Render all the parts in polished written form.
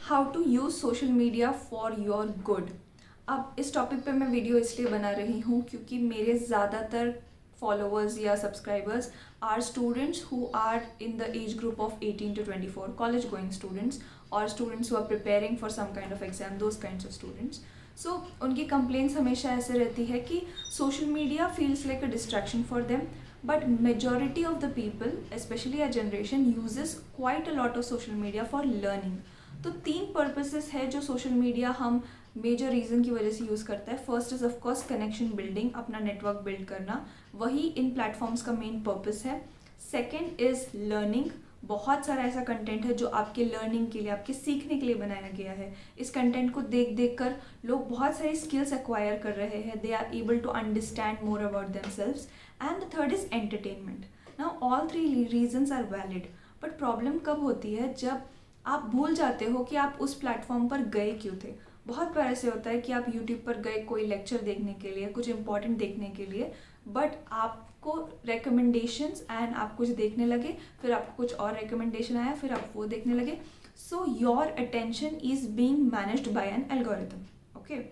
How to use social media for your good. अब इस topic पे मैं वीडियो इसलिए बना रही हूँ क्योंकि मेरे ज़्यादातर फॉलोअर्स या subscribers are students who are in the age group of 18 to 24, college going students और students who are preparing for some kind of exam, those kinds of students. So उनकी कंप्लेंट्स हमेशा ऐसे रहती है कि social media feels like a distraction for them, but majority of the people, especially our generation, uses quite a lot of social media for learning. तो तीन purposes है जो सोशल मीडिया हम मेजर रीज़न की वजह से यूज़ करता है। First is of course connection building, अपना नेटवर्क बिल्ड करना, वही इन प्लेटफॉर्म्स का मेन पर्पस है। सेकेंड इज़ लर्निंग, बहुत सारा ऐसा कंटेंट है जो आपके लर्निंग के लिए, आपके सीखने के लिए बनाया गया है। इस कंटेंट को देख देख कर लोग बहुत सारी स्किल्स एक्वायर कर रहे हैं, they are able to understand more about themselves. And the third is entertainment. Now all three reasons are valid, but problem कब होती है जब आप भूल जाते हो कि आप उस प्लेटफॉर्म पर गए क्यों थे। बहुत बार ऐसे होता है कि आप यूट्यूब पर गए कोई लेक्चर देखने के लिए, कुछ इंपॉर्टेंट देखने के लिए, बट आपको रिकमेंडेशंस एंड आप कुछ देखने लगे, फिर आपको कुछ और रिकमेंडेशन आया, फिर आप वो देखने लगे। So your attention is being managed by an algorithm, okay,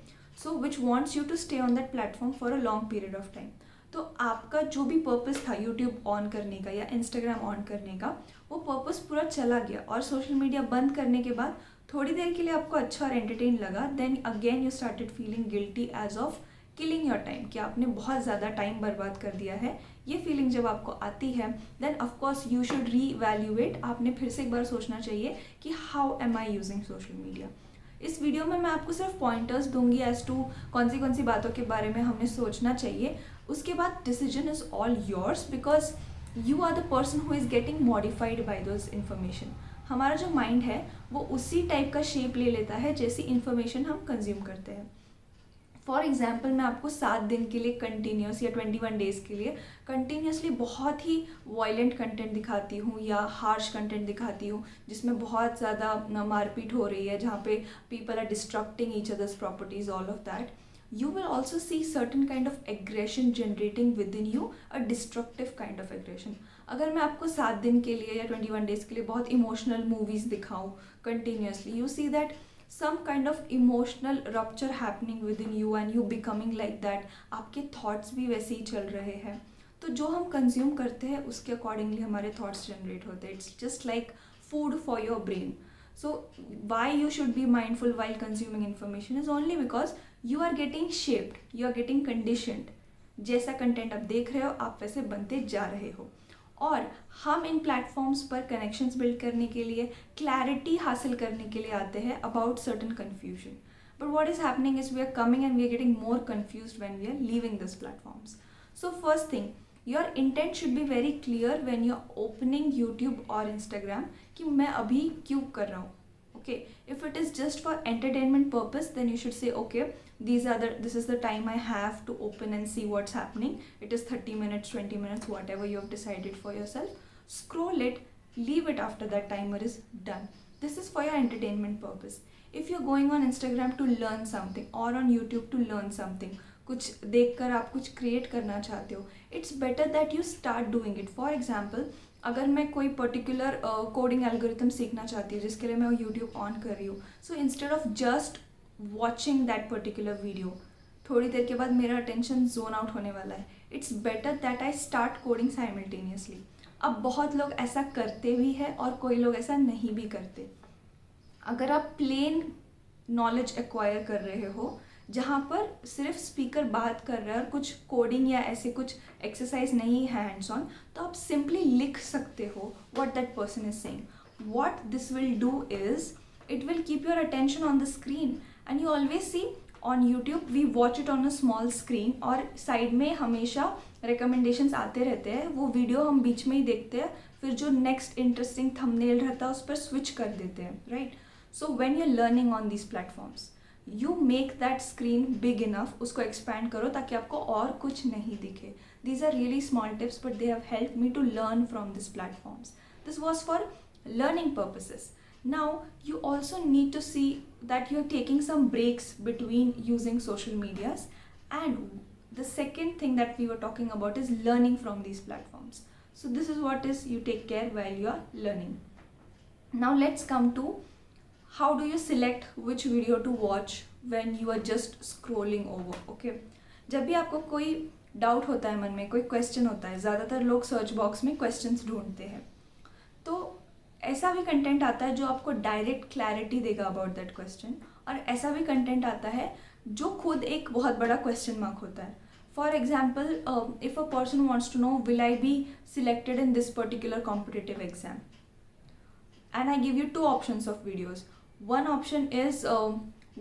so which wants you to stay on that platform for a long period of time. तो आपका जो भी पर्पस था यूट्यूब ऑन करने का या इंस्टाग्राम ऑन करने का, वो पर्पस पूरा चला गया और सोशल मीडिया बंद करने के बाद थोड़ी देर के लिए आपको अच्छा और एंटरटेन लगा, then again you started feeling guilty as of killing your time, कि आपने बहुत ज़्यादा टाइम बर्बाद कर दिया है। ये फीलिंग जब आपको आती है then of course you should reevaluate, आपने फिर से एक बार सोचना चाहिए कि how am I using social media. इस वीडियो में मैं आपको सिर्फ पॉइंटर्स दूंगी एज टू कौन सी बातों के बारे में हमें सोचना चाहिए। उसके बाद decision is all yours, because you are the person who is getting modified by those information. हमारा जो माइंड है वो उसी टाइप का शेप ले लेता है जैसी इन्फॉर्मेशन हम कंज्यूम करते हैं। फॉर एग्जाम्पल मैं आपको 7 दिन के लिए कंटिन्यूस या 21 डेज़ के लिए कंटिन्यूसली बहुत ही वायलेंट कंटेंट दिखाती हूँ या हार्श कंटेंट दिखाती हूँ, जिसमें बहुत ज़्यादा मारपीट हो रही है, जहाँ पे people are destructing each others properties, all of that, you will also see certain kind of aggression generating within you, a destructive kind of aggression. अगर मैं आपको 7 दिन के लिए या 21 डेज के लिए बहुत इमोशनल मूवीज दिखाऊँ continuously, you see that some kind of emotional rupture happening within you and you becoming like that, आपके thoughts भी वैसे ही चल रहे हैं। तो जो हम कंज्यूम करते हैं उसके अकॉर्डिंगली हमारे थॉट्स जनरेट होते हैं। It's just like food for your brain. So why you should be mindful while consuming information is only because you are getting shaped, you are getting conditioned। जैसा content आप देख रहे हो आप वैसे बनते जा रहे हो। और हम इन प्लेटफॉर्म्स पर कनेक्शंस बिल्ड करने के लिए, क्लैरिटी हासिल करने के लिए आते हैं about certain confusion. But what is happening is we are coming and we are getting more confused when we are leaving this platforms. So first thing, your intent should be very clear when you are opening YouTube और Instagram कि मैं अभी क्यों कर रहा हूँ। Okay, if it is just for entertainment purpose, then you should say, okay, this is the time I have to open and see what's happening. It is 30 minutes, 20 minutes, whatever you have decided for yourself. Scroll it, leave it after that timer is done. This is for your entertainment purpose. If you're going on Instagram to learn something or on YouTube to learn something, कुछ देखकर आप कुछ create करना चाहते हो, it's better that you start doing it. For example, अगर मैं कोई पर्टिकुलर कोडिंग एल्गोरिथम सीखना चाहती हूँ जिसके लिए मैं यूट्यूब ऑन कर रही हूँ, so instead of just watching that particular video, थोड़ी देर के बाद मेरा अटेंशन जोन आउट होने वाला है। It's better that I start coding simultaneously. अब बहुत लोग ऐसा करते भी हैं और कोई लोग ऐसा नहीं भी करते। अगर आप प्लेन नॉलेज एक्वायर कर रहे हो जहाँ पर सिर्फ स्पीकर बात कर रहा है और कुछ कोडिंग या ऐसे कुछ एक्सरसाइज नहीं है हैंड्स ऑन, तो आप सिंपली लिख सकते हो what that person is saying. What this will do is it will keep your attention on the screen and you always see on YouTube we watch it on a small screen, और side में हमेशा recommendations आते रहते हैं। वो video हम बीच में ही देखते हैं, फिर जो नेक्स्ट इंटरेस्टिंग थंबनेल रहता है उस पर स्विच कर देते हैं, right. So when you are learning on these platforms, you make that screen big enough, उसको एक्सपैंड करो ताकि आपको और कुछ नहीं दिखे। These are really small tips but they have help me to learn from this platforms. This was for learning purposes. Now you also need to see that you're taking some breaks between using social medias, and the second thing that we were talking about is learning from these platforms. So this is what is you take care while you are learning. Now let's come to how do you select which video to watch when you are just scrolling over? Okay, जब भी आपको कोई doubt होता है मन में, कोई question होता है, ज़्यादातर लोग सर्च बॉक्स में क्वेश्चंस ढूंढते हैं, तो ऐसा भी कंटेंट आता है जो आपको डायरेक्ट क्लैरिटी देगा अबाउट दैट क्वेश्चन, और ऐसा भी कंटेंट आता है जो खुद एक बहुत बड़ा क्वेश्चन मार्क होता है. For example, if a person wants to know will I be selected in this particular competitive exam, and I give you two options of videos. One option is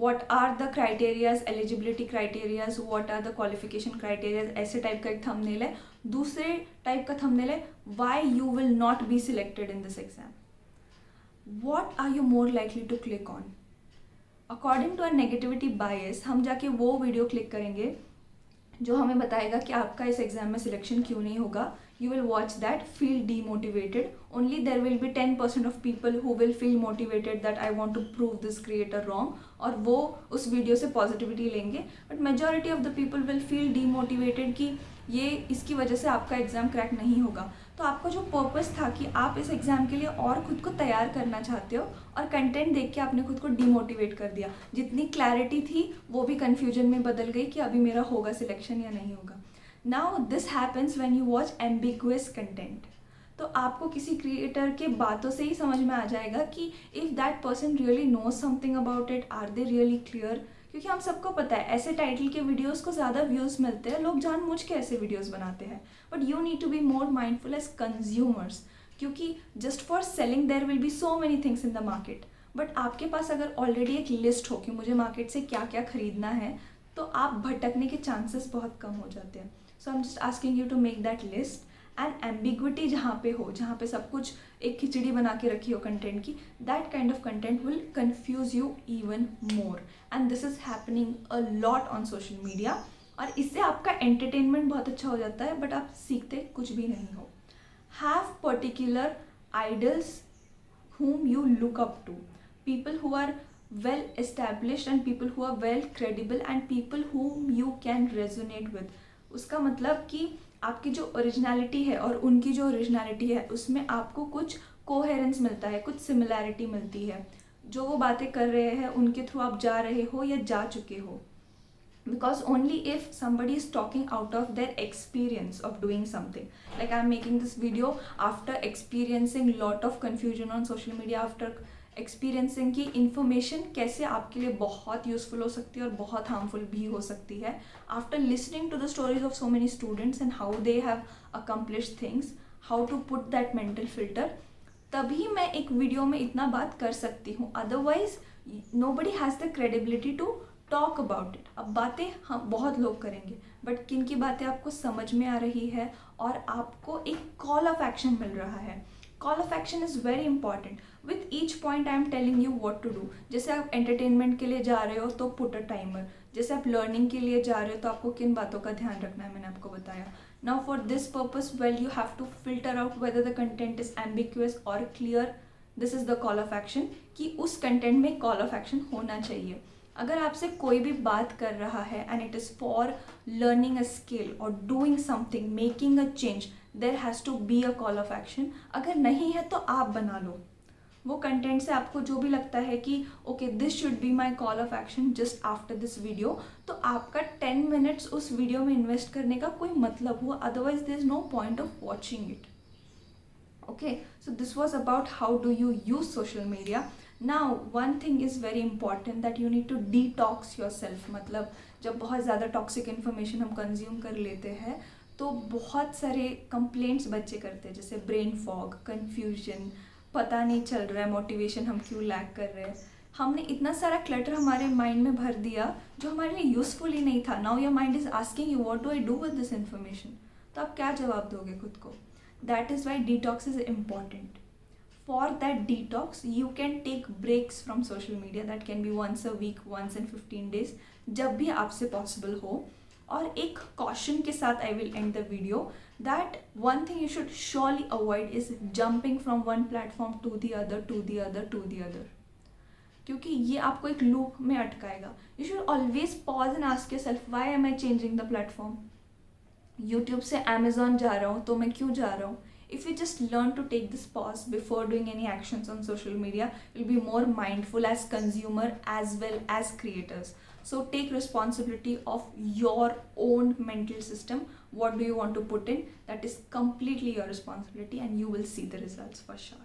what are the criterias, eligibility criterias, what are the qualification criterias, ऐसे type का एक thumbnail है. दूसरे type का thumbnail है why you will not be selected in this exam. What are you more likely to click on? According to our negativity bias, हम जाके वो वीडियो क्लिक करेंगे जो हमें बताएगा कि आपका इस एग्जाम में सिलेक्शन क्यों नहीं होगा. You will watch that, feel demotivated. Only there will be 10% of people who will feel motivated that I want to prove this creator wrong, और वो उस वीडियो से पॉजिटिविटी लेंगे. But majority of the people will feel demotivated कि ये इसकी वजह से आपका एग्ज़ाम क्रैक नहीं होगा. तो आपका जो पर्पस था कि आप इस एग्ज़ाम के लिए और खुद को तैयार करना चाहते हो, और कंटेंट देख के आपने खुद को डीमोटिवेट कर दिया. जितनी क्लैरिटी थी वो भी कन्फ्यूजन में बदल गई कि अभी मेरा होगा सिलेक्शन या नहीं होगा. Now this happens when you watch ambiguous content. तो आपको किसी क्रिएटर के बातों से ही समझ में आ जाएगा कि if that person really knows something about it, are they really clear. क्योंकि हम सबको पता है ऐसे टाइटल के वीडियोस को ज़्यादा व्यूज़ मिलते हैं, लोग जानबूझ के ऐसे वीडियोस बनाते हैं. But you need to be more mindful as consumers, क्योंकि just for selling there will be so many things in the market. But आपके पास अगर ऑलरेडी एक लिस्ट हो कि मुझे मार्केट से क्या क्या खरीदना है, तो आप भटकने के चांसेस बहुत कम हो जाते हैं. So I am just asking you to make that list. And ambiguity जहाँ पे हो, जहाँ पे सब कुछ एक खिचड़ी बना के रखी हो कंटेंट की, that kind of content will confuse you even more. And this is happening a lot on social media. और इससे आपका एंटरटेनमेंट बहुत अच्छा हो जाता है, बट आप सीखते कुछ भी नहीं हो. Have particular idols whom you look up to, people who are well established and people who are well credible and people whom you can resonate with. उसका मतलब कि आपकी जो ओरिजिनलिटी है और उनकी जो ओरिजिनलिटी है उसमें आपको कुछ कोहेरेंस मिलता है, कुछ सिमिलैरिटी मिलती है. जो वो बातें कर रहे हैं उनके थ्रू आप जा रहे हो या जा चुके हो. Because only if somebody is talking out of their experience of doing something, like I'm making this video after experiencing lot of confusion on social media, after experiencing कि information कैसे आपके लिए बहुत useful हो सकती है और बहुत harmful भी हो सकती है, after listening to the stories of so many students and how they have accomplished things, how to put that mental filter, तभी मैं एक वीडियो में इतना बात कर सकती हूँ. Otherwise nobody has the credibility to talk about it. अब बातें हम बहुत लोग करेंगे, बट किन की बातें आपको समझ में आ रही है और आपको एक कॉल ऑफ एक्शन मिल रहा है. Call of action is very important. With each point I am telling you what to do. जैसे आप एंटरटेनमेंट के लिए जा रहे हो तो पुट अ टाइमर. जैसे आप लर्निंग के लिए जा रहे हो तो आपको किन बातों का ध्यान रखना है, मैंने आपको बताया. Now for this purpose well you have to filter out whether the content is ambiguous और clear. This is the call of action कि उस कंटेंट में कॉल ऑफ एक्शन होना चाहिए. अगर आपसे कोई भी बात कर रहा है and it is for learning a skill और doing something, making a change, there has to be a call of action. अगर नहीं है तो आप बना लो वो कंटेंट से. आपको जो भी लगता है कि okay this should be my call of action just after this video, तो आपका 10 मिनट्स उस वीडियो में इन्वेस्ट करने का कोई मतलब हुआ. Otherwise there is no point of watching it. Okay, so this was about how do you use social media. Now one thing is very important that you need to detox yourself. मतलब जब बहुत ज़्यादा toxic information हम consume कर लेते हैं तो बहुत सारे कंप्लेंट्स बच्चे करते हैं, जैसे ब्रेन फॉग, कन्फ्यूजन, पता नहीं चल रहा है मोटिवेशन हम क्यों लैक कर रहे हैं. हमने इतना सारा क्लटर हमारे माइंड में भर दिया जो हमारे लिए यूजफुल ही नहीं था. Now your mind is asking you what do I do with this information. तो आप क्या जवाब दोगे खुद को. That is why detox is important. For that detox, you can take breaks from social media. That can be once a week, once in 15 days, जब भी आपसे possible हो. और एक caution के साथ I will end the video that one thing you should surely avoid is jumping from one platform to the other, to the other, to the other. क्योंकि ये आपको एक लूप में अटकाएगा. You should always pause and ask yourself, why am I changing the platform? YouTube से Amazon जा रहा हूँ तो मैं क्यों जा रहा हूँ. If you just learn to take this pause before doing any actions on social media, you'll be more mindful as consumer as well as creators. So take responsibility of your own mental system. What do you want to put in? That is completely your responsibility, and you will see the results for sure.